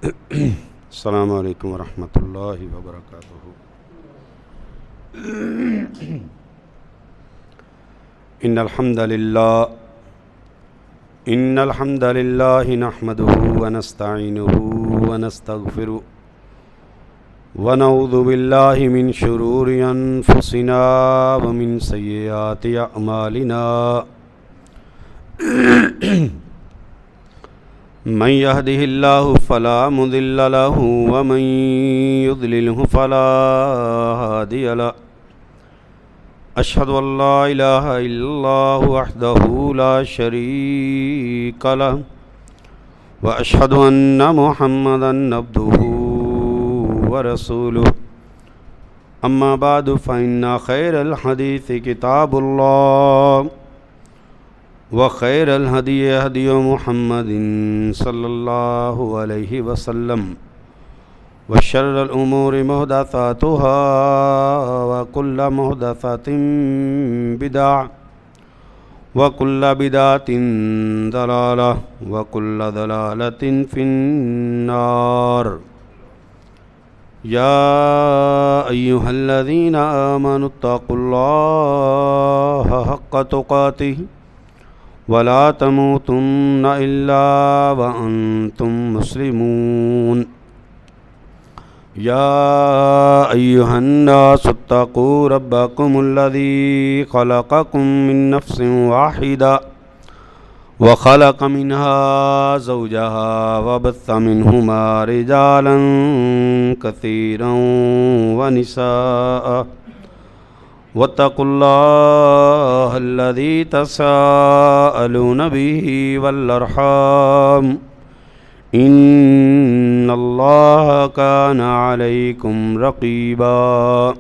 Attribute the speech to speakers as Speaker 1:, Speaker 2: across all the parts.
Speaker 1: السلام علیکم ورحمۃ اللہ وبرکاتہ۔ ان الحمد للہ نحمده ونستعینه ونستغفره ونعوذ باللہ من شرور انفسنا ومن سیئات اعمالنا من يهده الله فلا مضل له ومن يضلله فلا هادي له أشهد أن لا إله إلا الله وحده لا شريك له وأشهد أن محمدا عبده ورسوله أما بعد فإن خير الحديث كتاب الله وخير الهدي هدي محمد صلى الله عليه وسلم وشر الأمور محدثاتها وكل محدثة بدعة وكل بدعة ضلالة وكل ضلالة في النار يا أيها الذين آمنوا اتقوا الله حق تقاته ولا تموتن إلا وأنتم مسلمون يا أيها الناس اتقوا ربكم الذي خلقكم من نفس واحدة وخلق منها زوجها وبث منهما رجالا كثيرا ونساء واتقوا الله الذي تساءلون به والأرحام إن الله كان عليكم رقيبا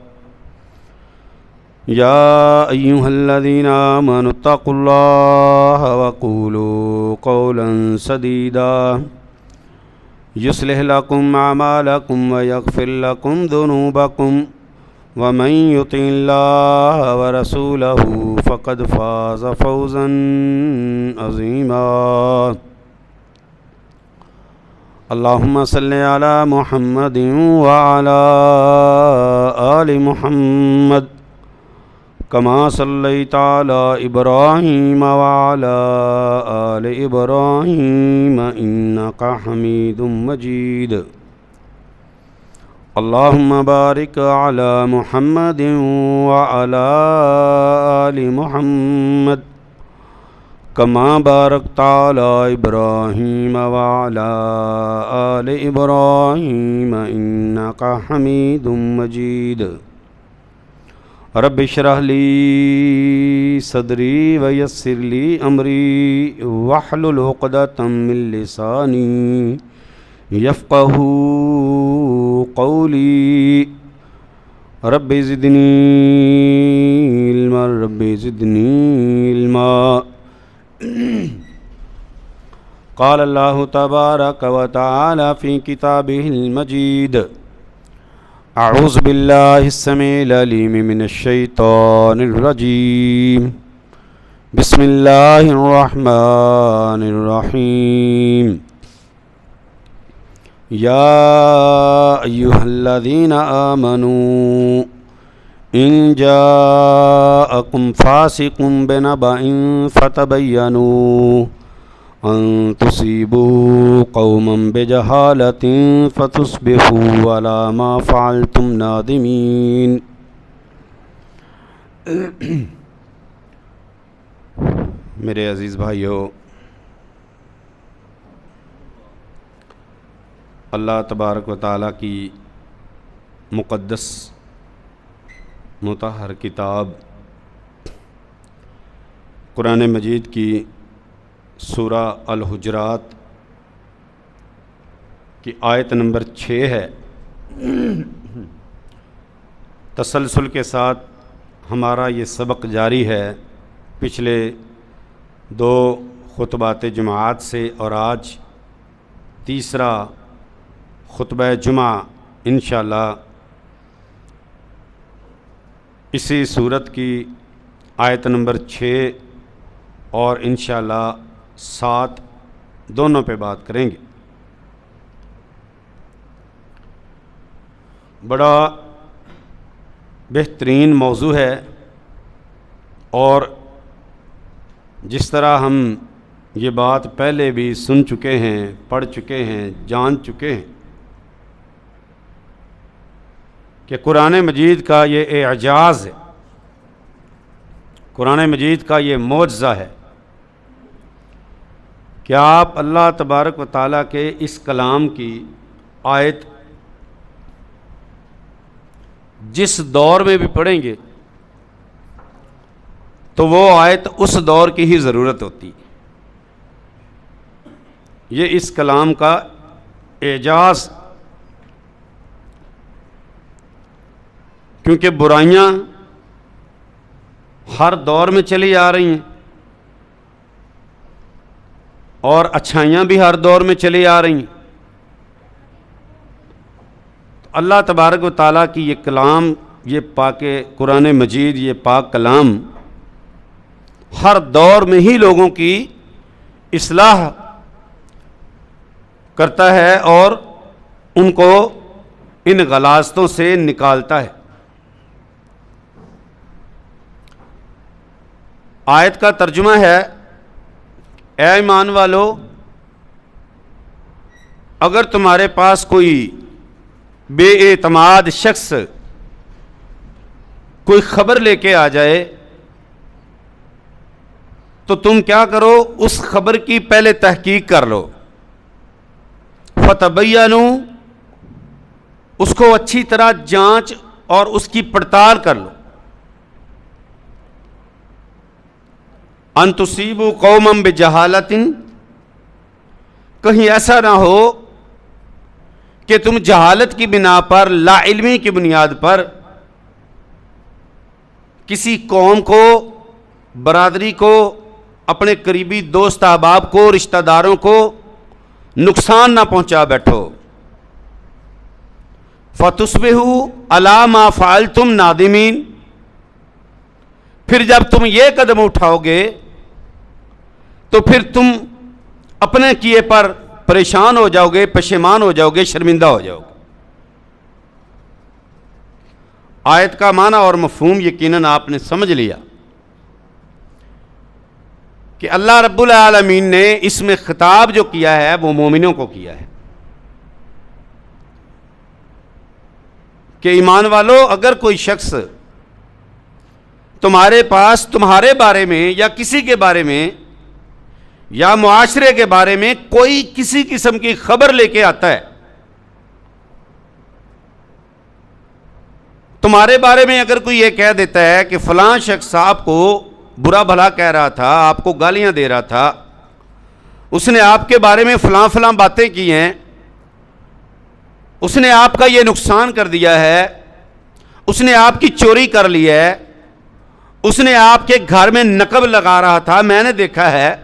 Speaker 1: يا أيها الذين آمنوا اتقوا الله وقولوا قولا سديدا يصلح لكم أعمالكم ويغفر لكم ذنوبكم ومن يطع الله ورسوله فقد فاز فوزا عظيما اللهم صل على محمد وعلى آل محمد كما صليت على إبراهيم وعلى آل إبراهيم إنك حميد مجيد اللهم بارك على محمد وعلى آل محمد كما باركت على إبراهيم وعلى آل إبراهيم إنك حميد مجيد رب اشرح لي صدري ويسر لي أمري واحلل عقدة من لساني يفقهوا قولي رب زدني علما رب زدني علما قال الله تبارك وتعالى في كتابه المجيد أعوذ بالله السميع العليم من الشيطان الرجيم بسم الله الرحمن الرحيم يا أيها الذين آمنوا إن جاءكم فاسق بنبأ فتبينوا أن تصيبوا قوما بجهالة فتصبحوا على ما فعلتم نادمين۔ میرے عزیز بھائیو، اللہ تبارک و تعالیٰ کی مقدس مطہر کتاب قرآن مجید کی سورہ الحجرات کی آیت نمبر 6 ہے۔ تسلسل کے ساتھ ہمارا یہ سبق جاری ہے پچھلے 2 خطبات جماعت سے، اور آج تیسرا خطبہ جمعہ انشاءاللہ اسی صورت کی آیت نمبر 6 اور انشاءاللہ 7 دونوں پہ بات کریں گے۔ بڑا بہترین موضوع ہے، اور جس طرح ہم یہ بات پہلے بھی سن چکے ہیں، پڑھ چکے ہیں، جان چکے ہیں کہ قرآن مجید کا یہ اعجاز ہے، قرآن مجید کا یہ معجزہ ہے کہ آپ اللہ تبارک و تعالیٰ کے اس کلام کی آیت جس دور میں بھی پڑھیں گے تو وہ آیت اس دور کی ہی ضرورت ہوتی ہے۔ یہ اس کلام کا اعجاز، کیونکہ برائیاں ہر دور میں چلی آ رہی ہیں اور اچھائیاں بھی ہر دور میں چلی آ رہی ہیں۔ اللہ تبارک و تعالیٰ کی یہ کلام، یہ پاک قرآن مجید، یہ پاک کلام ہر دور میں ہی لوگوں کی اصلاح کرتا ہے اور ان کو ان غلاظتوں سے نکالتا ہے۔ آیت کا ترجمہ ہے، اے ایمان والو، اگر تمہارے پاس کوئی بے اعتماد شخص کوئی خبر لے کے آ جائے تو تم کیا کرو، اس خبر کی پہلے تحقیق کر لو، فتبینوا، اس کو اچھی طرح جانچ اور اس کی پڑتال کر لو، ان تصیبوا قوما بجہالۃ، کہیں ایسا نہ ہو کہ تم جہالت کی بنا پر، لا علمی کی بنیاد پر کسی قوم کو، برادری کو، اپنے قریبی دوست احباب کو، رشتہ داروں کو نقصان نہ پہنچا بیٹھو، فتصبحوا علی ما فعلتم نادمین، پھر جب تم یہ قدم اٹھاؤ گے تو پھر تم اپنے کیے پر پریشان ہو جاؤ گے، پشیمان ہو جاؤ گے، شرمندہ ہو جاؤ گے۔ آیت کا معنی اور مفہوم یقیناً آپ نے سمجھ لیا کہ اللہ رب العالمین نے اس میں خطاب جو کیا ہے وہ مومنوں کو کیا ہے کہ ایمان والو، اگر کوئی شخص تمہارے پاس تمہارے بارے میں یا کسی کے بارے میں یا معاشرے کے بارے میں کوئی کسی قسم کی خبر لے کے آتا ہے، تمہارے بارے میں اگر کوئی یہ کہہ دیتا ہے کہ فلاں شخص آپ کو برا بھلا کہہ رہا تھا، آپ کو گالیاں دے رہا تھا، اس نے آپ کے بارے میں فلاں فلاں باتیں کی ہیں، اس نے آپ کا یہ نقصان کر دیا ہے، اس نے آپ کی چوری کر لی ہے، اس نے آپ کے گھر میں نقب لگا رہا تھا، میں نے دیکھا ہے،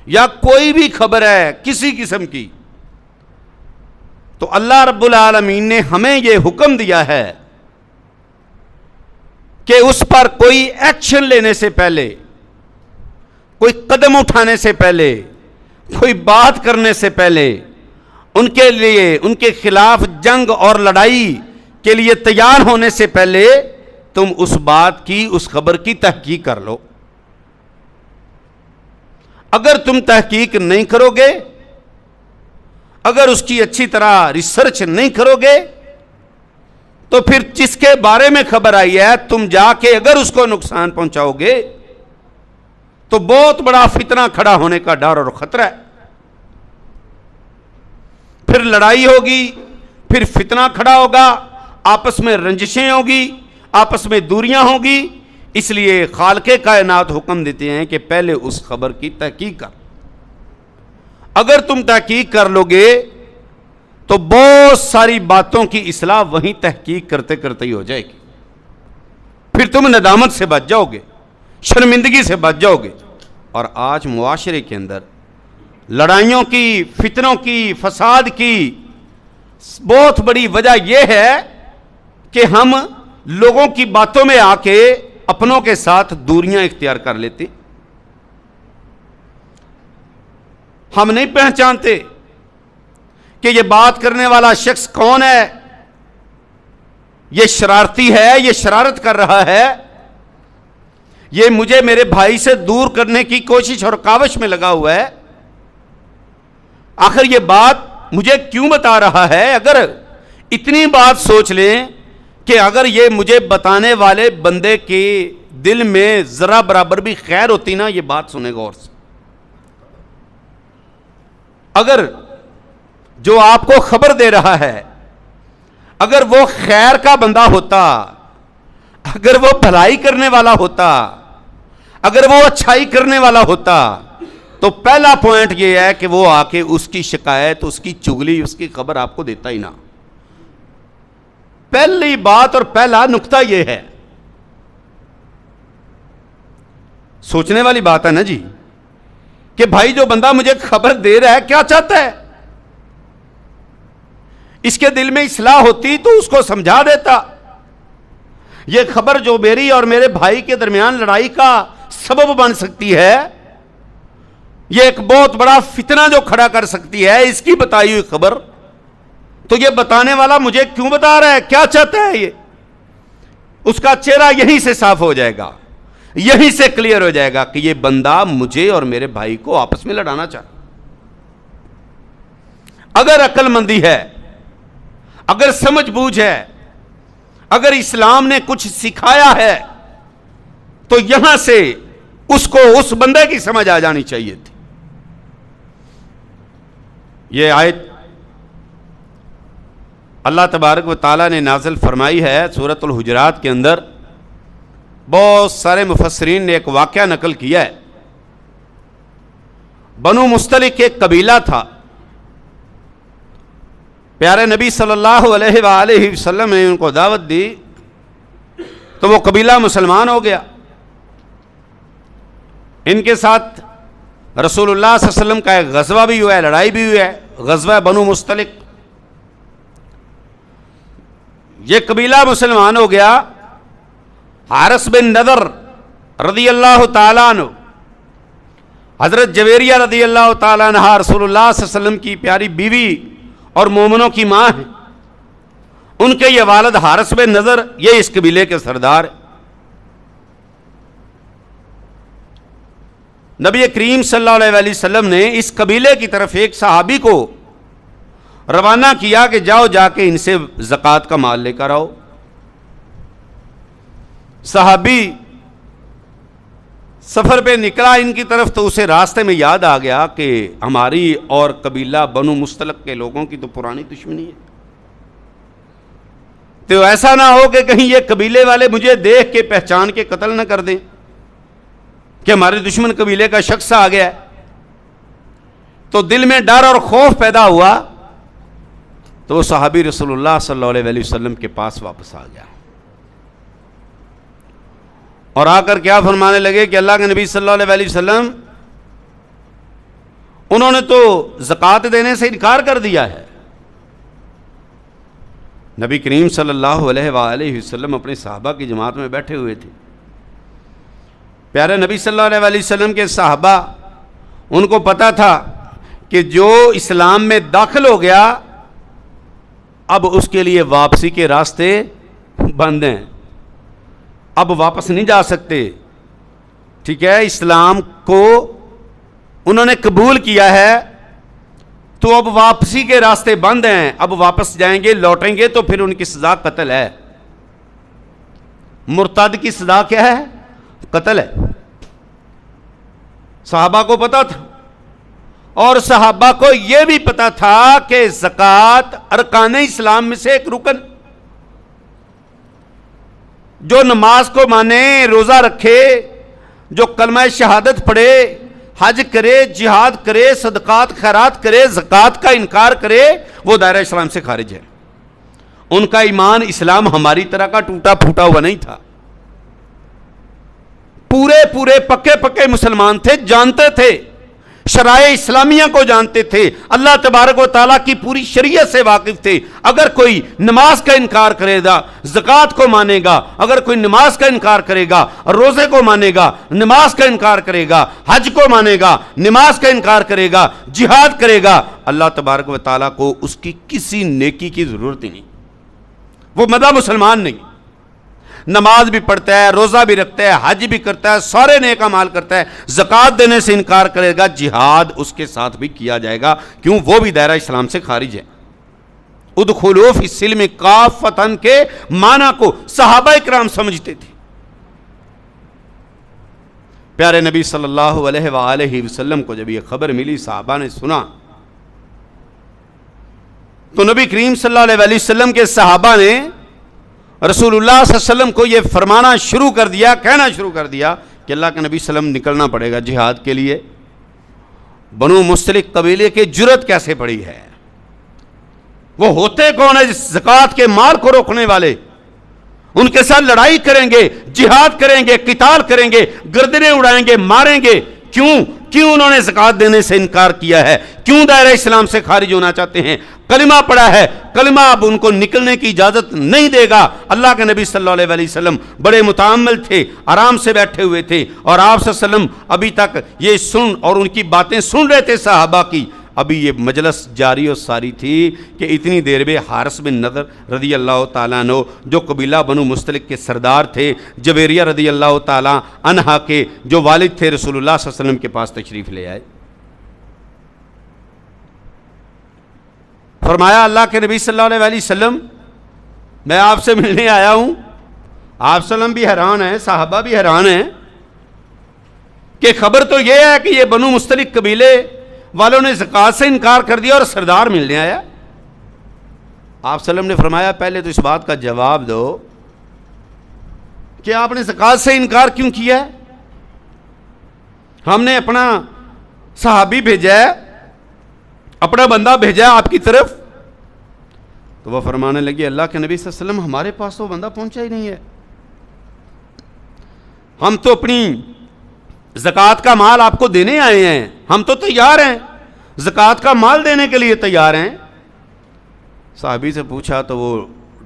Speaker 1: یا کوئی بھی خبر ہے کسی قسم کی، تو اللہ رب العالمین نے ہمیں یہ حکم دیا ہے کہ اس پر کوئی ایکشن لینے سے پہلے، کوئی قدم اٹھانے سے پہلے، کوئی بات کرنے سے پہلے، ان کے لیے، ان کے خلاف جنگ اور لڑائی کے لیے تیار ہونے سے پہلے تم اس بات کی، اس خبر کی تحقیق کر لو۔ اگر تم تحقیق نہیں کرو گے، اگر اس کی اچھی طرح ریسرچ نہیں کرو گے، تو پھر جس کے بارے میں خبر آئی ہے تم جا کے اگر اس کو نقصان پہنچاؤ گے تو بہت بڑا فتنہ کھڑا ہونے کا ڈر اور خطرہ ہے۔ پھر لڑائی ہوگی، پھر فتنہ کھڑا ہوگا، آپس میں رنجشیں ہوگی، آپس میں دوریاں ہوگی۔ اس لیے خالق کائنات حکم دیتے ہیں کہ پہلے اس خبر کی تحقیق کر۔ اگر تم تحقیق کر لو گے تو بہت ساری باتوں کی اصلاح وہیں تحقیق کرتے کرتے ہی ہو جائے گی، پھر تم ندامت سے بچ جاؤ گے، شرمندگی سے بچ جاؤ گے۔ اور آج معاشرے کے اندر لڑائیوں کی، فتنوں کی، فساد کی بہت بڑی وجہ یہ ہے کہ ہم لوگوں کی باتوں میں آ کے اپنوں کے ساتھ دوریاں اختیار کر لیتے، ہم نہیں پہچانتے کہ یہ بات کرنے والا شخص کون ہے، یہ شرارتی ہے، یہ شرارت کر رہا ہے، یہ مجھے میرے بھائی سے دور کرنے کی کوشش اور کاوش میں لگا ہوا ہے، آخر یہ بات مجھے کیوں بتا رہا ہے؟ اگر اتنی بات سوچ لیں کہ اگر یہ مجھے بتانے والے بندے کے دل میں ذرا برابر بھی خیر ہوتی نا، یہ بات سنے غور سے، اگر جو آپ کو خبر دے رہا ہے اگر وہ خیر کا بندہ ہوتا، اگر وہ بھلائی کرنے والا ہوتا، اگر وہ اچھائی کرنے والا ہوتا، تو پہلا پوائنٹ یہ ہے کہ وہ آ کے اس کی شکایت، اس کی چگلی، اس کی خبر آپ کو دیتا ہی نہ۔ پہلی بات اور پہلا نقطہ یہ ہے، سوچنے والی بات ہے نا جی، کہ بھائی جو بندہ مجھے خبر دے رہا ہے کیا چاہتا ہے؟ اس کے دل میں اصلاح ہوتی تو اس کو سمجھا دیتا۔ یہ خبر جو میری اور میرے بھائی کے درمیان لڑائی کا سبب بن سکتی ہے، یہ ایک بہت بڑا فتنہ جو کھڑا کر سکتی ہے، اس کی بتائی ہوئی خبر، تو یہ بتانے والا مجھے کیوں بتا رہا ہے؟ کیا چاہتا ہے یہ؟ اس کا چہرہ یہیں سے صاف ہو جائے گا، یہیں سے کلیئر ہو جائے گا کہ یہ بندہ مجھے اور میرے بھائی کو آپس میں لڑانا چاہتا۔ اگر عقل مندی ہے، اگر سمجھ بوجھ ہے، اگر اسلام نے کچھ سکھایا ہے، تو یہاں سے اس کو اس بندے کی سمجھ آ جانی چاہیے تھی۔ یہ آیت اللہ تبارک و تعالیٰ نے نازل فرمائی ہے سورۃ الحجرات کے اندر۔ بہت سارے مفسرین نے ایک واقعہ نقل کیا ہے۔ بنو مستلق ایک قبیلہ تھا، پیارے نبی صلی اللہ علیہ وآلہ وسلم نے ان کو دعوت دی تو وہ قبیلہ مسلمان ہو گیا۔ ان کے ساتھ رسول اللہ صلی اللہ علیہ وسلم کا ایک غزوہ بھی ہوا ہے، لڑائی بھی ہوئی ہے، غزوہ بنو مستلق۔ یہ قبیلہ مسلمان ہو گیا۔ حارث بن نضر رضی اللہ تعالیٰ عنہ، حضرت جویریہ رضی اللہ تعالیٰ عنہ رسول اللہ صلی اللہ علیہ وسلم کی پیاری بیوی اور مومنوں کی ماں ہیں۔ ان کے یہ والد حارث بن نضر یہ اس قبیلے کے سردار ہیں۔ نبی کریم صلی اللہ علیہ وسلم نے اس قبیلے کی طرف ایک صحابی کو روانہ کیا کہ جاؤ جا کے ان سے زکوٰۃ کا مال لے کر آؤ۔ صحابی سفر پہ نکلا ان کی طرف تو اسے راستے میں یاد آ گیا کہ ہماری اور قبیلہ بنو مستلق کے لوگوں کی تو پرانی دشمنی ہے، تو ایسا نہ ہو کہ کہیں یہ قبیلے والے مجھے دیکھ کے پہچان کے قتل نہ کر دیں کہ ہمارے دشمن قبیلے کا شخص آ گیا ہے۔ تو دل میں ڈر اور خوف پیدا ہوا تو وہ صحابی رسول اللہ صلی اللہ علیہ وسلم کے پاس واپس آ گیا اور آ کر کیا فرمانے لگے کہ اللہ کے نبی صلی اللہ علیہ وسلم انہوں نے تو زکوٰۃ دینے سے انکار کر دیا ہے۔ نبی کریم صلی اللہ علیہ وآلہ وسلم اپنے صحابہ کی جماعت میں بیٹھے ہوئے تھے۔ پیارے نبی صلی اللہ علیہ وسلم کے صحابہ، ان کو پتا تھا کہ جو اسلام میں داخل ہو گیا اب اس کے لیے واپسی کے راستے بند ہیں، اب واپس نہیں جا سکتے۔ ٹھیک ہے، اسلام کو انہوں نے قبول کیا ہے تو اب واپسی کے راستے بند ہیں، اب واپس جائیں گے لوٹیں گے تو پھر ان کی سزا قتل ہے۔ مرتد کی سزا کیا ہے؟ قتل ہے۔ صحابہ کو پتا تھا، اور صحابہ کو یہ بھی پتا تھا کہ زکوٰۃ ارکان اسلام میں سے ایک رکن، جو نماز کو مانے، روزہ رکھے، جو کلمہ شہادت پڑھے، حج کرے، جہاد کرے، صدقات خیرات کرے، زکوٰۃ کا انکار کرے، وہ دائرہ اسلام سے خارج ہے۔ ان کا ایمان اسلام ہماری طرح کا ٹوٹا پھوٹا ہوا نہیں تھا، پورے پکے پکے مسلمان تھے، جانتے تھے، شرائع اسلامیہ کو جانتے تھے، اللہ تبارک و تعالیٰ کی پوری شریعت سے واقف تھے۔ اگر کوئی نماز کا انکار کرے گا، زکوٰۃ کو مانے گا، اگر کوئی نماز کا انکار کرے گا، روزے کو مانے گا، نماز کا انکار کرے گا، حج کو مانے گا، نماز کا انکار کرے گا، جہاد کرے گا، اللہ تبارک و تعالیٰ کو اس کی کسی نیکی کی ضرورت ہی نہیں۔ وہ مدہ مسلمان نہیں. نماز بھی پڑھتا ہے, روزہ بھی رکھتا ہے, حج بھی کرتا ہے, سارے نیک اعمال کرتا ہے, زکوٰۃ دینے سے انکار کرے گا, جہاد اس کے ساتھ بھی کیا جائے گا, کیوں؟ وہ بھی دائرہ اسلام سے خارج ہے. ادخلوا فی السلم کافۃ کے معنی کو صحابہ اکرام سمجھتے تھے. پیارے نبی صلی اللہ علیہ وآلہ وسلم کو جب یہ خبر ملی, صحابہ نے سنا, تو نبی کریم صلی اللہ علیہ وآلہ وسلم کے صحابہ نے رسول اللہ صلی اللہ علیہ وسلم کو یہ فرمانا شروع کر دیا, کہنا شروع کر دیا کہ اللہ کے نبی صلی اللہ علیہ وسلم نکلنا پڑے گا جہاد کے لیے. بنو مستلق قبیلے کے جرت کیسے پڑی ہے؟ وہ ہوتے کون ہیں زکوٰۃ کے مال کو روکنے والے؟ ان کے ساتھ لڑائی کریں گے, جہاد کریں گے, قتال کریں گے, گردنیں اڑائیں گے, ماریں گے. کیوں انہوں نے زکوٰۃ دینے سے انکار کیا ہے؟ کیوں دائرہ اسلام سے خارج ہونا چاہتے ہیں؟ کلمہ پڑا ہے, کلمہ اب ان کو نکلنے کی اجازت نہیں دے گا. اللہ کے نبی صلی اللہ علیہ وسلم بڑے متعامل تھے, آرام سے بیٹھے ہوئے تھے, اور آپ صلی اللہ علیہ وسلم ابھی تک یہ سن اور ان کی باتیں سن رہے تھے صحابہ کی. ابھی یہ مجلس جاری و ساری تھی کہ اتنی دیر میں حارث بن نضر رضی اللہ تعالیٰ عنہ, جو قبیلہ بنو مستلق کے سردار تھے, جویریہ رضی اللہ تعالیٰ عنہا کے جو والد تھے, رسول اللہ صلی اللہ علیہ وسلم کے پاس تشریف لے آئے. فرمایا اللہ کے نبی صلی اللہ علیہ وسلم, میں آپ سے ملنے آیا ہوں. آپ صلی اللہ علیہ وسلم بھی حیران ہیں, صحابہ بھی حیران ہیں کہ خبر تو یہ ہے کہ یہ بنو مستلق قبیلے والوں نے زکوٰۃ سے انکار کر دیا اور سردار ملنے آیا. آپ صلی اللہ علیہ وسلم نے فرمایا پہلے تو اس بات کا جواب دو کہ آپ نے زکوٰۃ سے انکار کیوں کیا ہے؟ ہم نے اپنا صحابی بھیجا ہے, اپنا بندہ بھیجا ہے آپ کی طرف. تو وہ فرمانے لگے اللہ کے نبی صلی اللہ علیہ وسلم ہمارے پاس تو بندہ پہنچا ہی نہیں ہے, ہم تو اپنی زکوٰۃ کا مال آپ کو دینے آئے ہیں, ہم تو تیار ہیں, زکوٰۃ کا مال دینے کے لیے تیار ہیں. صحابی سے پوچھا تو وہ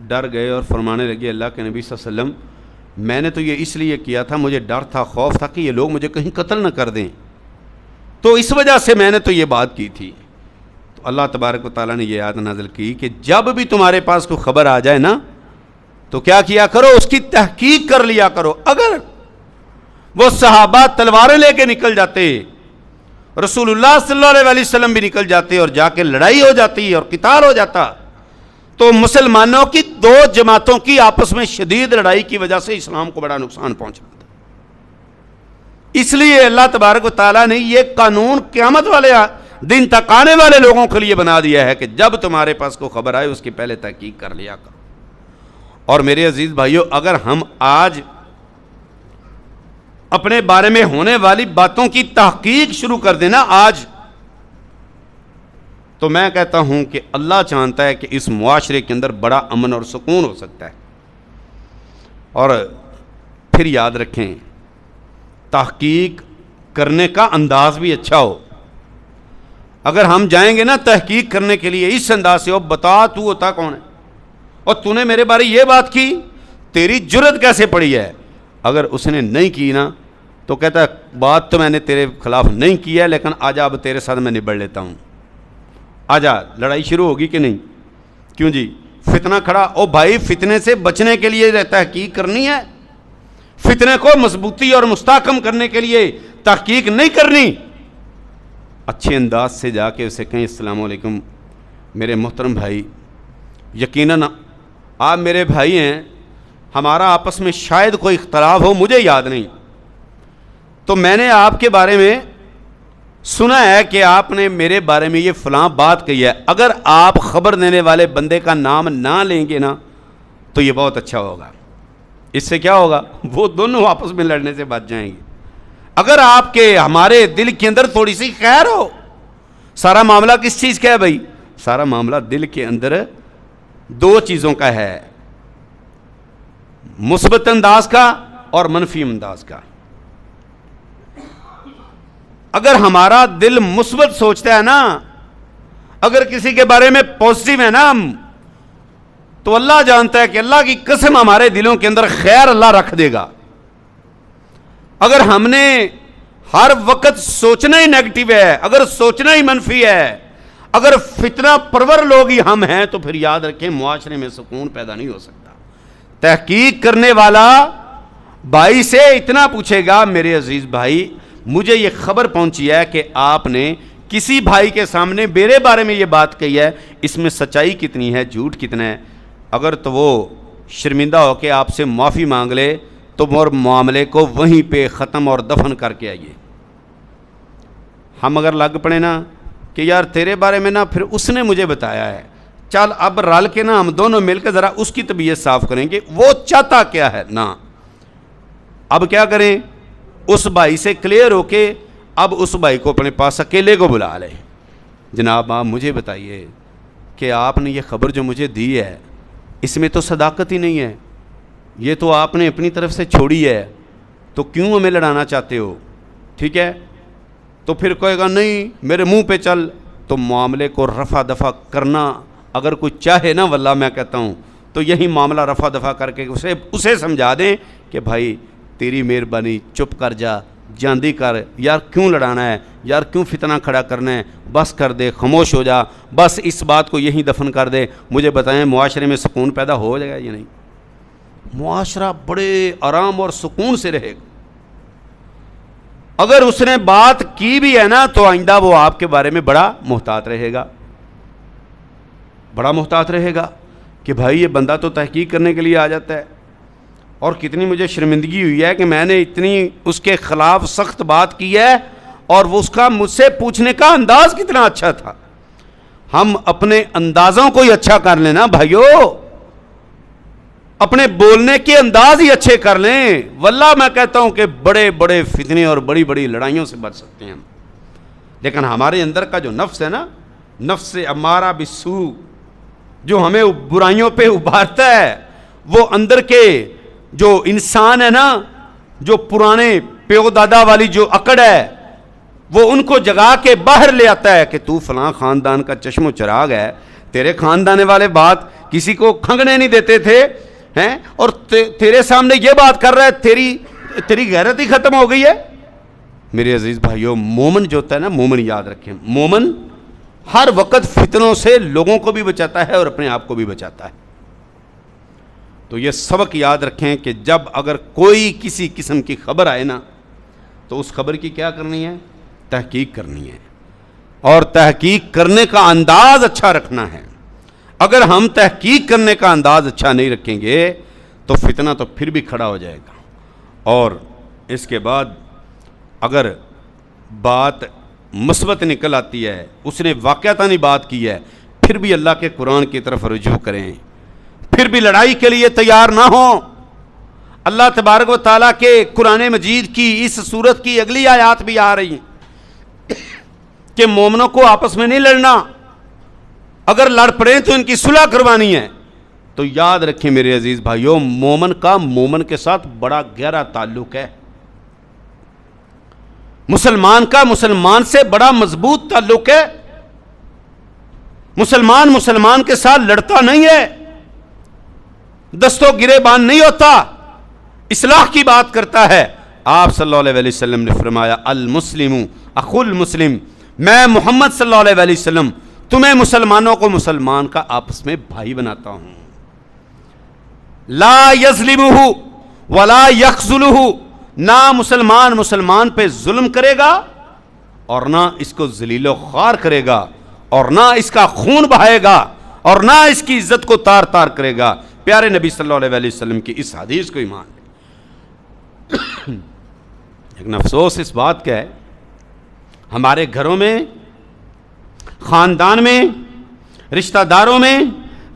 Speaker 1: ڈر گئے اور فرمانے لگے اللہ کے نبی صلی اللہ علیہ وسلم میں نے تو یہ اس لیے کیا تھا, مجھے ڈر تھا, خوف تھا کہ یہ لوگ مجھے کہیں قتل نہ کر دیں, تو اس وجہ سے میں نے تو یہ بات کی تھی. تو اللہ تبارک و تعالیٰ نے یہ آیت نازل کی کہ جب بھی تمہارے پاس کوئی خبر آ جائے نا تو کیا کیا کرو, اس کی تحقیق کر لیا کرو. اگر وہ صحابہ تلواریں لے کے نکل جاتے, رسول اللہ صلی اللہ علیہ وسلم بھی نکل جاتے اور جا کے لڑائی ہو جاتی اور قتال ہو جاتا, تو مسلمانوں کی دو جماعتوں کی آپس میں شدید لڑائی کی وجہ سے اسلام کو بڑا نقصان پہنچ رہا تھا. اس لیے اللہ تبارک و تعالیٰ نے یہ قانون قیامت والے دن تک آنے والے لوگوں کے لیے بنا دیا ہے کہ جب تمہارے پاس کوئی خبر آئے اس کی پہلے تحقیق کر لیا کرو. اور میرے عزیز بھائیو, اگر ہم آج اپنے بارے میں ہونے والی باتوں کی تحقیق شروع کر دینا آج, تو میں کہتا ہوں کہ اللہ چاہتا ہے کہ اس معاشرے کے اندر بڑا امن اور سکون ہو سکتا ہے. اور پھر یاد رکھیں, تحقیق کرنے کا انداز بھی اچھا ہو. اگر ہم جائیں گے نا تحقیق کرنے کے لیے اس انداز سے, بتا تو ہوتا کون ہے, اور تو نے میرے بارے یہ بات کی, تیری جرت کیسے پڑی ہے. اگر اس نے نہیں کی نا تو کہتا ہے بات تو میں نے تیرے خلاف نہیں کی ہے, لیکن آجا اب تیرے ساتھ میں نبڑ لیتا ہوں, آجا. لڑائی شروع ہوگی کہ نہیں؟ کیوں جی, فتنہ کھڑا. او بھائی, فتنے سے بچنے کے لیے تحقیق کرنی ہے, فتنے کو مضبوطی اور مستحکم کرنے کے لیے تحقیق نہیں کرنی. اچھے انداز سے جا کے اسے کہیں السلام علیکم میرے محترم بھائی, یقیناً آپ میرے بھائی ہیں, ہمارا آپس میں شاید کوئی اختلاف ہو, مجھے یاد نہیں, تو میں نے آپ کے بارے میں سنا ہے کہ آپ نے میرے بارے میں یہ فلاں بات کہی ہے. اگر آپ خبر دینے والے بندے کا نام نہ لیں گے نا تو یہ بہت اچھا ہوگا. اس سے کیا ہوگا, وہ دونوں آپس میں لڑنے سے بچ جائیں گے. اگر آپ کے ہمارے دل کے اندر تھوڑی سی خیر ہو, سارا معاملہ کس چیز کا ہے بھائی؟ سارا معاملہ دل کے اندر دو چیزوں کا ہے, مثبت انداز کا اور منفی انداز کا. اگر ہمارا دل مثبت سوچتا ہے نا, اگر کسی کے بارے میں پازیٹیو ہے نا ہم, تو اللہ جانتا ہے کہ اللہ کی قسم ہمارے دلوں کے اندر خیر اللہ رکھ دے گا. اگر ہم نے ہر وقت سوچنا ہی نیگیٹو ہے, اگر سوچنا ہی منفی ہے, اگر فتنہ پرور لوگ ہی ہم ہیں تو پھر یاد رکھیں معاشرے میں سکون پیدا نہیں ہو سکتا. تحقیق کرنے والا بھائی سے اتنا پوچھے گا میرے عزیز بھائی مجھے یہ خبر پہنچی ہے کہ آپ نے کسی بھائی کے سامنے میرے بارے میں یہ بات کہی ہے, اس میں سچائی کتنی ہے, جھوٹ کتنا ہے. اگر تو وہ شرمندہ ہو کے آپ سے معافی مانگ لے تو اور معاملے کو وہیں پہ ختم اور دفن کر کے آئیے. ہم اگر لگ پڑے نا کہ یار تیرے بارے میں نا پھر اس نے مجھے بتایا ہے, چل اب رل کے نا ہم دونوں مل کے ذرا اس کی طبیعت صاف کریں گے, وہ چاہتا کیا ہے نا. اب کیا کریں, اس بھائی سے کلیئر ہو کے اب اس بھائی کو اپنے پاس اکیلے کو بلا لیں. جناب آپ مجھے بتائیے کہ آپ نے یہ خبر جو مجھے دی ہے اس میں تو صداقت ہی نہیں ہے, یہ تو آپ نے اپنی طرف سے چھوڑی ہے, تو کیوں ہمیں لڑانا چاہتے ہو؟ ٹھیک ہے, تو پھر کہے گا نہیں میرے منہ پہ چل. تو معاملے کو رفع دفع کرنا اگر کوئی چاہے نا واللہ میں کہتا ہوں تو یہی معاملہ رفع دفع کر کے اسے سمجھا دیں کہ بھائی تیری مہربانی چپ کر جا, جاندی کر, یار کیوں لڑانا ہے, یار کیوں فتنہ کھڑا کرنا ہے, بس کر دے, خاموش ہو جا, بس اس بات کو یہیں دفن کر دے. مجھے بتائیں معاشرے میں سکون پیدا ہو جائے گا یا نہیں؟ معاشرہ بڑے آرام اور سکون سے رہے گا. اگر اس نے بات کی بھی ہے نا تو آئندہ وہ آپ کے بارے میں بڑا محتاط رہے گا, بڑا محتاط رہے گا کہ بھائی یہ بندہ تو تحقیق کرنے کے لیے آ جاتا ہے. اور کتنی مجھے شرمندگی ہوئی ہے کہ میں نے اتنی اس کے خلاف سخت بات کی ہے اور وہ اس کا مجھ سے پوچھنے کا انداز کتنا اچھا تھا. ہم اپنے اندازوں کو ہی اچھا کر لیں نا بھائیو, اپنے بولنے کے انداز ہی اچھے کر لیں, واللہ میں کہتا ہوں کہ بڑے بڑے فتنے اور بڑی بڑی لڑائیوں سے بچ سکتے ہیں ہم. لیکن ہمارے اندر کا جو نفس ہے نا, نفس امارہ بالسوء, جو ہمیں برائیوں پہ ابھارتا ہے, وہ اندر کے جو انسان ہے نا, جو پرانے پیو دادا والی جو اکڑ ہے, وہ ان کو جگا کے باہر لے آتا ہے کہ تو فلاں خاندان کا چشم و چراغ ہے, تیرے خاندان والے بات کسی کو کھنگنے نہیں دیتے تھے ہیں, اور تیرے سامنے یہ بات کر رہا ہے, تیری غیرت ہی ختم ہو گئی ہے. میرے عزیز بھائیو, مومن جو ہوتا ہے نا, مومن یاد رکھیں, مومن ہر وقت فتنوں سے لوگوں کو بھی بچاتا ہے اور اپنے آپ کو بھی بچاتا ہے. تو یہ سبق یاد رکھیں کہ جب اگر کوئی کسی قسم کی خبر آئے نا تو اس خبر کی کیا کرنی ہے, تحقیق کرنی ہے, اور تحقیق کرنے کا انداز اچھا رکھنا ہے. اگر ہم تحقیق کرنے کا انداز اچھا نہیں رکھیں گے تو فتنہ تو پھر بھی کھڑا ہو جائے گا. اور اس کے بعد اگر بات مثبت نکل آتی ہے, اس نے واقعتاً بات کی ہے, پھر بھی اللہ کے قرآن کی طرف رجوع کریں, پھر بھی لڑائی کے لیے تیار نہ ہوں. اللہ تبارک و تعالیٰ کے قرآن مجید کی اس سورت کی اگلی آیات بھی آ رہی ہیں کہ مومنوں کو آپس میں نہیں لڑنا, اگر لڑ پڑیں تو ان کی صلح کروانی ہے. تو یاد رکھیں میرے عزیز بھائیوں, مومن کا مومن کے ساتھ بڑا گہرا تعلق ہے, مسلمان کا مسلمان سے بڑا مضبوط تعلق ہے. مسلمان مسلمان کے ساتھ لڑتا نہیں ہے, دستوں گرے بان نہیں ہوتا, اصلاح کی بات کرتا ہے. آپ صلی اللہ علیہ وسلم نے فرمایا المسلم اخو المسلم, میں محمد صلی اللہ علیہ وسلم تمہیں مسلمانوں کو مسلمان کا آپس میں بھائی بناتا ہوں. لا یظلمہ ولا یخذلہ, نہ مسلمان مسلمان پہ ظلم کرے گا اور نہ اس کو ذلیل و خوار کرے گا, اور نہ اس کا خون بہائے گا, اور نہ اس کی عزت کو تار تار کرے گا. پیارے نبی صلی اللہ علیہ وسلم کی اس حدیث کو ایمان لے. لیکن افسوس اس بات کا ہے, ہمارے گھروں میں, خاندان میں, رشتہ داروں میں,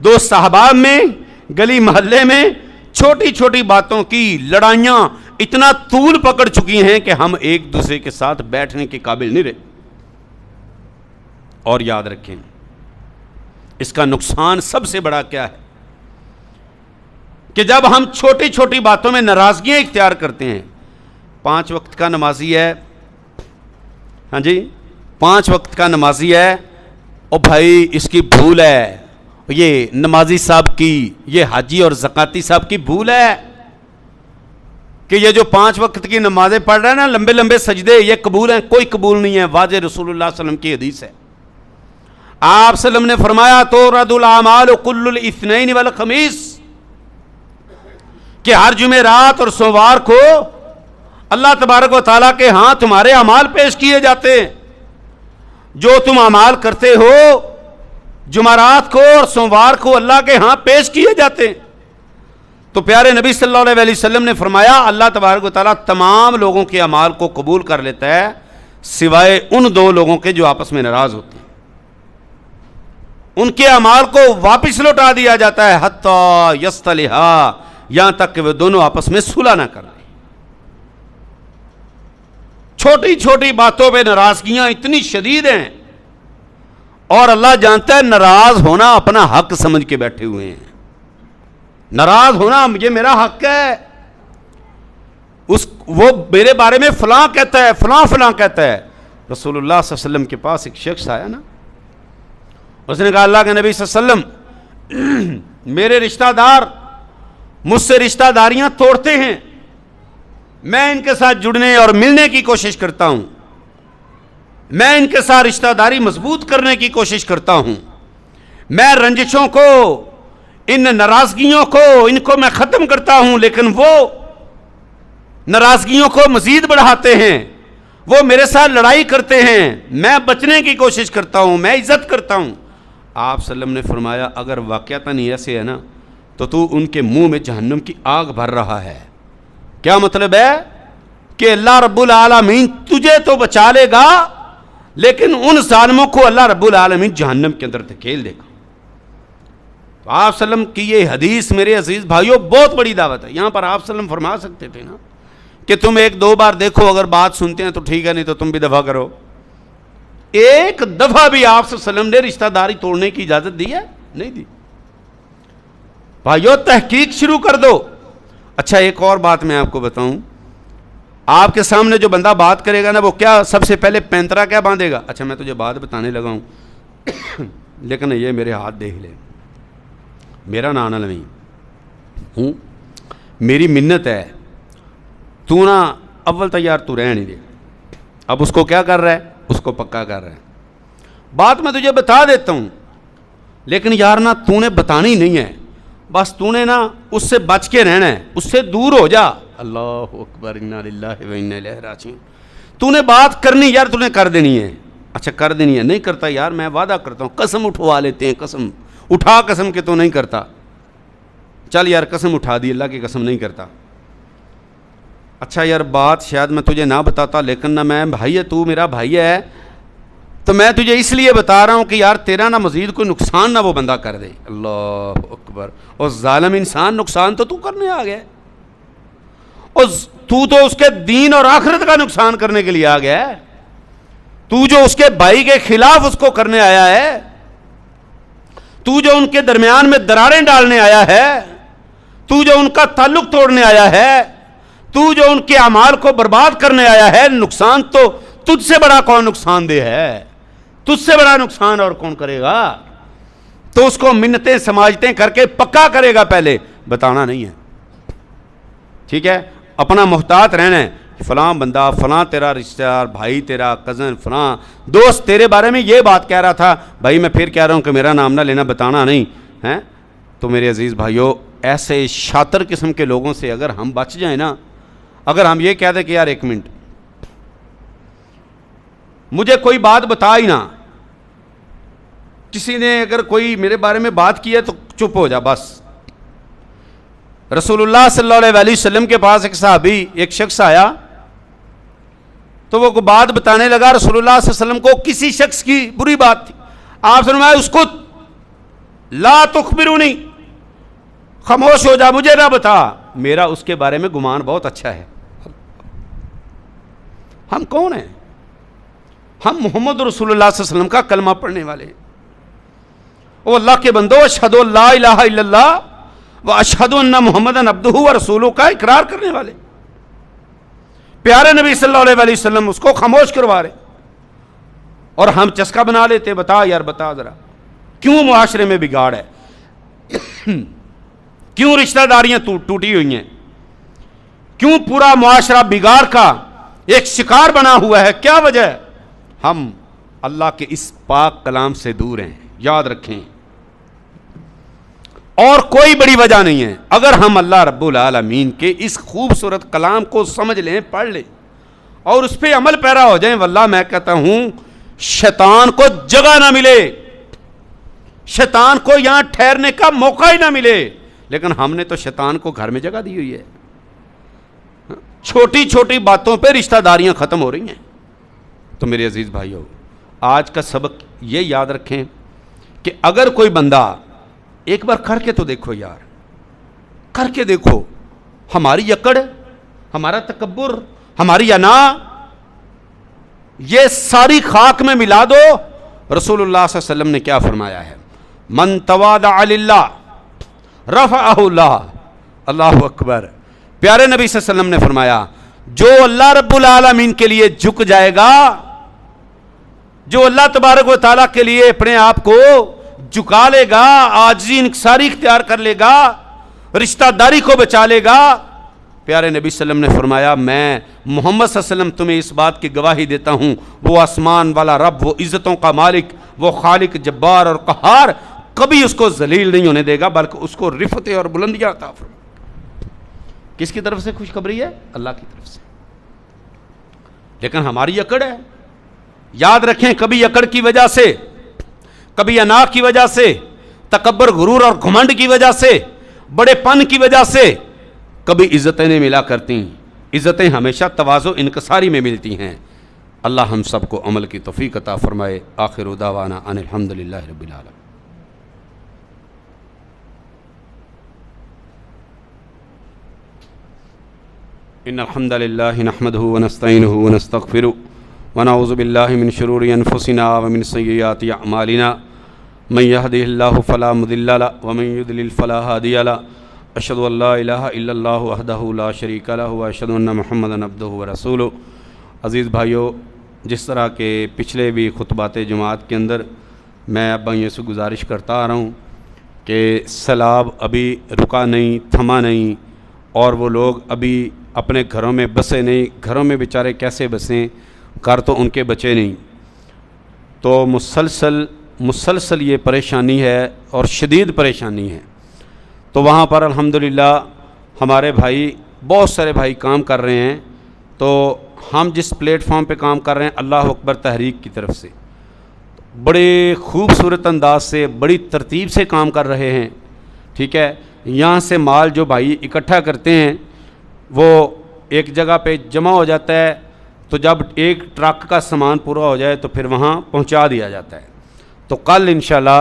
Speaker 1: دوست احباب میں, گلی محلے میں چھوٹی چھوٹی باتوں کی لڑائیاں اتنا طول پکڑ چکی ہیں کہ ہم ایک دوسرے کے ساتھ بیٹھنے کے قابل نہیں رہے. اور یاد رکھیں اس کا نقصان سب سے بڑا کیا ہے کہ جب ہم چھوٹی چھوٹی باتوں میں ناراضگیاں اختیار کرتے ہیں. 5 وقت کا نمازی ہے, ہاں جی 5 وقت کا نمازی ہے, او بھائی اس کی بھول ہے, یہ نمازی صاحب کی, یہ حاجی اور زکاتی صاحب کی بھول ہے کہ یہ جو 5 وقت کی نمازیں پڑھ رہے ہیں نا, لمبے لمبے سجدے, یہ قبول ہیں؟ کوئی قبول نہیں ہے. واضح رسول اللہ صلی اللہ علیہ وسلم کی حدیث ہے. آپ صلی اللہ علیہ وسلم نے فرمایا تورد الاعمال کل الاثنین والخمیس، کہ ہر جمعرات اور سوموار کو اللہ تبارک و تعالیٰ کے ہاں تمہارے اعمال پیش کیے جاتے ہیں. جو تم اعمال کرتے ہو جمعرات کو اور سوموار کو اللہ کے ہاں پیش کیے جاتے ہیں. تو پیارے نبی صلی اللہ علیہ وسلم نے فرمایا اللہ تبارک و تعالیٰ تمام لوگوں کے اعمال کو قبول کر لیتا ہے سوائے ان دو لوگوں کے جو آپس میں ناراض ہوتے ہیں. ان کے اعمال کو واپس لوٹا دیا جاتا ہے حتی یصطلحا، یہاں تک کہ وہ دونوں آپس میں صلح نہ کر لیں. چھوٹی چھوٹی باتوں پہ ناراضگیاں اتنی شدید ہیں، اور اللہ جانتا ہے ناراض ہونا اپنا حق سمجھ کے بیٹھے ہوئے ہیں. ناراض ہونا یہ میرا حق ہے، وہ میرے بارے میں فلاں کہتا ہے، فلاں فلاں کہتا ہے. رسول اللہ صلی اللہ علیہ وسلم کے پاس ایک شخص آیا نا، اس نے کہا اللہ کے نبی صلی اللہ علیہ وسلم میرے رشتہ دار مجھ سے رشتہ داریاں توڑتے ہیں، میں ان کے ساتھ جڑنے اور ملنے کی کوشش کرتا ہوں، میں ان کے ساتھ رشتہ داری مضبوط کرنے کی کوشش کرتا ہوں، میں رنجشوں کو، ان ناراضگیوں کو، ان کو میں ختم کرتا ہوں، لیکن وہ ناراضگیوں کو مزید بڑھاتے ہیں، وہ میرے ساتھ لڑائی کرتے ہیں، میں بچنے کی کوشش کرتا ہوں، میں عزت کرتا ہوں. آپ صلی اللہ علیہ وسلم نے فرمایا اگر واقعتاً ایسے ہے نا تو ان کے منہ میں جہنم کی آگ بھر رہا ہے. کیا مطلب ہے؟ کہ اللہ رب العالمین تجھے تو بچا لے گا لیکن ان ظالموں کو اللہ رب العالمین جہنم کے اندر دھکیل دے گا. تو آپ صلی اللہ علیہ وسلم کی یہ حدیث میرے عزیز بھائیوں بہت بڑی دعوت ہے. یہاں پر آپ صلی اللہ علیہ وسلم فرما سکتے تھے نا کہ تم ایک دو بار دیکھو، اگر بات سنتے ہیں تو ٹھیک ہے، نہیں تو تم بھی دفعہ کرو. ایک دفعہ بھی آپ صلی اللہ علیہ وسلم نے رشتہ داری توڑنے کی اجازت دی ہے؟ نہیں دی. بھائیو تحقیق شروع کر دو. اچھا ایک اور بات میں آپ کو بتاؤں، آپ کے سامنے جو بندہ بات کرے گا نا وہ کیا سب سے پہلے پینترا کیا باندھے گا؟ اچھا میں تجھے بات بتانے لگا ہوں لیکن یہ میرے ہاتھ دیکھ لے، میرا نانا لویں ہوں، میری منت ہے تو نا اول تو یار تو رہ نہیں دے. اب اس کو کیا کر رہا ہے؟ اس کو پکا کر رہا ہے. بات میں تجھے بتا دیتا ہوں لیکن یار نا تو نے بتانی نہیں ہے، بس تو نے نا اس سے بچ کے رہنا ہے، اس سے دور ہو جا. اللہ اکبر، انا للہ و انا الیہ راجعون. تو نے بات کرنی یار، تو نے کر دینی ہے. اچھا کر دینی ہے، نہیں کرتا یار میں وعدہ کرتا ہوں، قسم اٹھوا لیتے ہیں، قسم اٹھا قسم کہ تو نہیں کرتا. چل یار قسم اٹھا دی، اللہ کی قسم نہیں کرتا. اچھا یار بات شاید میں تجھے نہ بتاتا لیکن نہ میں بھائی ہے، تو میرا بھائی ہے تو میں تجھے اس لیے بتا رہا ہوں کہ یار تیرا نہ مزید کوئی نقصان نہ وہ بندہ کر دے. اللہ اکبر. اور ظالم انسان نقصان تو کرنے آ گیا، اور تو اس کے دین اور آخرت کا نقصان کرنے کے لیے آ گیا ہے. تو جو اس کے بھائی کے خلاف اس کو کرنے آیا ہے، تو جو ان کے درمیان میں دراریں ڈالنے آیا ہے، تو جو ان کا تعلق توڑنے آیا ہے، تو جو ان کے اعمال کو برباد کرنے آیا ہے، نقصان تو تجھ سے بڑا کون نقصان دہ ہے؟ تجھ سے بڑا نقصان اور کون کرے گا؟ تو اس کو منتیں سماجتیں کر کے پکا کرے گا، پہلے بتانا نہیں ہے. ٹھیک ہے، اپنا محتاط رہنا ہے. فلاں بندہ، فلاں تیرا رشتہ دار، بھائی تیرا، کزن، فلاں دوست تیرے بارے میں یہ بات کہہ رہا تھا، بھائی میں پھر کہہ رہا ہوں کہ میرا نام نہ لینا، بتانا نہیں ہے. تو میرے عزیز بھائیو ایسے شاطر قسم کے لوگوں سے اگر ہم بچ جائیں نا، اگر ہم یہ کہہ دیں کہ یار ایک منٹ مجھے کوئی بات بتا ہی نہ، کسی نے اگر کوئی میرے بارے میں بات کی ہے تو چپ ہو جا بس. رسول اللہ صلی اللہ علیہ وسلم کے پاس ایک صحابی، ایک شخص آیا تو وہ بات بتانے لگا. رسول اللہ صلی اللہ علیہ وسلم کو کسی شخص کی بری بات تھی. آپ فرمایا اس کو لا تخبرونی، خاموش ہو جا، مجھے نہ بتا، میرا اس کے بارے میں گمان بہت اچھا ہے. ہم کون ہیں؟ ہم محمد رسول اللہ صلی اللہ علیہ وسلم کا کلمہ پڑھنے والے. او اللہ کے بندو، اشہدو لا الہ الا اللہ و اشہدو ان محمد عبدہ و رسولہ کا اقرار کرنے والے. پیارے نبی صلی اللہ علیہ وسلم اس کو خاموش کروا رہے اور ہم چسکا بنا لیتے. بتا یار بتا ذرا، کیوں معاشرے میں بگاڑ ہے؟ کیوں رشتہ داریاں ٹوٹی ہوئی ہیں؟ کیوں پورا معاشرہ بگاڑ کا ایک شکار بنا ہوا ہے؟ کیا وجہ ہے؟ ہم اللہ کے اس پاک کلام سے دور ہیں، یاد رکھیں، اور کوئی بڑی وجہ نہیں ہے۔ اگر ہم اللہ رب العالمین کے اس خوبصورت کلام کو سمجھ لیں، پڑھ لیں اور اس پہ عمل پیرا ہو جائیں، واللہ میں کہتا ہوں شیطان کو جگہ نہ ملے، شیطان کو یہاں ٹھہرنے کا موقع ہی نہ ملے۔ لیکن ہم نے تو شیطان کو گھر میں جگہ دی ہوئی ہے، چھوٹی چھوٹی باتوں پہ رشتہ داریاں ختم ہو رہی ہیں۔ تو میرے عزیز بھائیو، آج کا سبق یہ یاد رکھیں کہ اگر کوئی بندہ ایک بار کر کے تو دیکھو یار، کر کے دیکھو، ہماری اکڑ، ہمارا تکبر، ہماری انا، یہ ساری خاک میں ملا دو۔ رسول اللہ صلی اللہ علیہ وسلم نے کیا فرمایا ہے؟ من تواضع للہ رفعہ اللہ، اللہ اکبر۔ پیارے نبی صلی اللہ علیہ وسلم نے فرمایا جو اللہ رب العالمین کے لیے جھک جائے گا، جو اللہ تبارک و تعالیٰ کے لیے اپنے آپ کو جھکا لے گا، عاجزی انکساری اختیار کر لے گا، رشتہ داری کو بچا لے گا، پیارے نبی صلی اللہ علیہ وسلم نے فرمایا میں محمد صلی اللہ علیہ وسلم تمہیں اس بات کی گواہی دیتا ہوں، وہ آسمان والا رب، وہ عزتوں کا مالک، وہ خالق جبار اور قہار کبھی اس کو ذلیل نہیں ہونے دے گا، بلکہ اس کو رفتیں اور بلندیاں عطا فرمائے۔ کس کی طرف سے خوشخبری ہے؟ اللہ کی طرف سے۔ لیکن ہماری اکڑ ہے، یاد رکھیں، کبھی اکڑ کی وجہ سے، کبھی انا کی وجہ سے، تکبر، غرور اور گھمنڈ کی وجہ سے، بڑے پن کی وجہ سے کبھی عزتیں نہیں ملا کرتی۔ عزتیں ہمیشہ تواضع انکساری میں ملتی ہیں۔ اللہ ہم سب کو عمل کی توفیق عطا فرمائے۔ آخر دعوانا ان الحمدللہ رب العالمین۔ ان الحمد للہ نحمدہ ونستعینہ ونستغفرہ ونعوذ باللہ من شرور انفسنا ومن سیئات اعمالنا من یہدہ اللہ فلا مضل لہ ومن یضلل فلا ہادی لہ اشہد ان لا الہ الا اللہ وحدہ لا شریک لہ واشہد ان محمدا عبدہ ورسولہ۔ عزیز بھائیو، جس طرح کے پچھلے بھی خطبات جماعت کے اندر میں اب بھائیوں سے گزارش کرتا آ رہا ہوں کہ سیلاب ابھی رکا نہیں، تھما نہیں، اور وہ لوگ ابھی اپنے گھروں میں بسے نہیں۔ گھروں میں بیچارے کیسے بسیں؟ گھر تو ان کے بچے نہیں۔ تو مسلسل یہ پریشانی ہے اور شدید پریشانی ہے۔ تو وہاں پر الحمدللہ ہمارے بھائی، بہت سارے بھائی کام کر رہے ہیں۔ تو ہم جس پلیٹ فارم پہ کام کر رہے ہیں، اللہ اکبر تحریک کی طرف سے، بڑے خوبصورت انداز سے، بڑی ترتیب سے کام کر رہے ہیں، ٹھیک ہے۔ یہاں سے مال جو بھائی اکٹھا کرتے ہیں وہ ایک جگہ پہ جمع ہو جاتا ہے، تو جب ایک ٹرک کا سامان پورا ہو جائے تو پھر وہاں پہنچا دیا جاتا ہے۔ تو کل انشاءاللہ